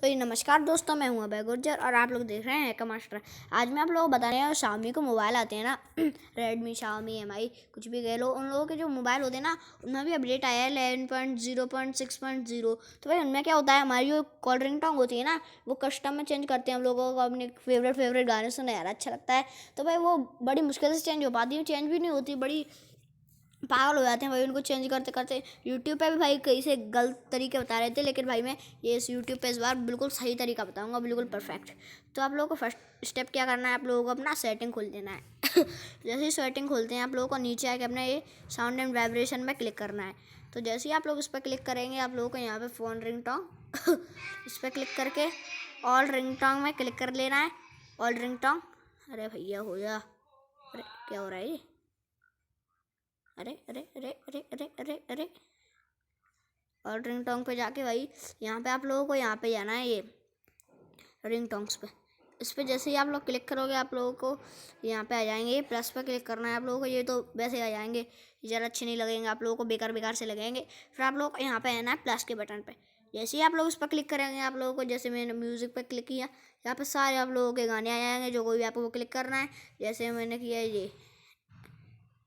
तो ये नमस्कार दोस्तों, मैं हूं अभय गुर्जर और आप लोग देख रहे हैं हैकर मास्टर। आज मैं आप लोगों को बता रहे हैं शाओमी को मोबाइल आते हैं ना रेडमी, शाओमी, एमआई, कुछ भी कह लो, उन लोगों के जो मोबाइल होते हैं ना, उनमें भी अपडेट आया है 11.0.6.0। तो भाई उनमें क्या होता है, हमारी जो कॉल रिंगटोन होती है ना, वो कस्टम में चेंज करते हैं हम लोगों को। अपने फेवरेट गाने सुनना यार अच्छा लगता है, तो भाई वो बड़ी मुश्किल से चेंज हो पाती है, चेंज भी नहीं होती, बड़ी पागल हो जाते हैं भाई उनको चेंज करते करते। यूट्यूब पे भी भाई कई से गलत तरीके बता रहे थे, लेकिन भाई मैं ये इस यूट्यूब पे इस बार बिल्कुल सही तरीका बताऊंगा, बिल्कुल परफेक्ट। तो आप लोगों को फर्स्ट स्टेप क्या करना है, आप लोगों को अपना सेटिंग खोल देना है जैसे ही सेटिंग खोलते हैं, आप लोगों को नीचे आके अपना ये साउंड एंड वाइब्रेशन में क्लिक करना है। तो जैसे ही आप लोग इस पर क्लिक करेंगे, आप लोगों को यहाँ पे फ़ोन रिंगटोन इस पर क्लिक करके ऑल रिंगटोन में क्लिक कर लेना है। ऑल रिंगटोन, अरे भैया हो जा, अरे क्या हो रहा है ये, अरे अरे अरे अरे अरे अरे अरे। और रिंग टोंग पे जाके भाई यहाँ पे आप लोगों को यहाँ पे जाना है, ये रिंग टोंग्स पे। इस पे जैसे ही आप लोग क्लिक करोगे, आप लोगों को यहाँ पे आ जाएंगे, प्लस पे क्लिक करना है आप लोगों को। ये तो वैसे आ जाएंगे, ज़रा अच्छे नहीं लगेंगे आप लोगों को, बेकार से लगेंगे। फिर आप लोगों को यहाँ पे आना है प्लस के बटन पे। जैसे ही आप लोग उस पर क्लिक करेंगे, आप लोगों को, जैसे मैंने म्यूज़िक पे क्लिक किया, यहाँ पे सारे आप लोगों के गाने आ जाएंगे, जो कोई भी आपको क्लिक करना है। जैसे मैंने किया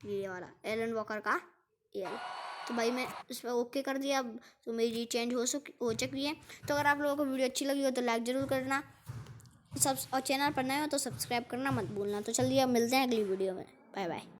ये वाला एलन वॉकर का ये, तो भाई मैं इस पर ओके कर दिया। अब तो मेरी चेंज हो चुकी है। तो अगर आप लोगों को वीडियो अच्छी लगी हो तो लाइक ज़रूर करना, और चैनल पर नए हो तो सब्सक्राइब करना मत भूलना। तो चलिए अब मिलते हैं अगली वीडियो में, बाय बाय।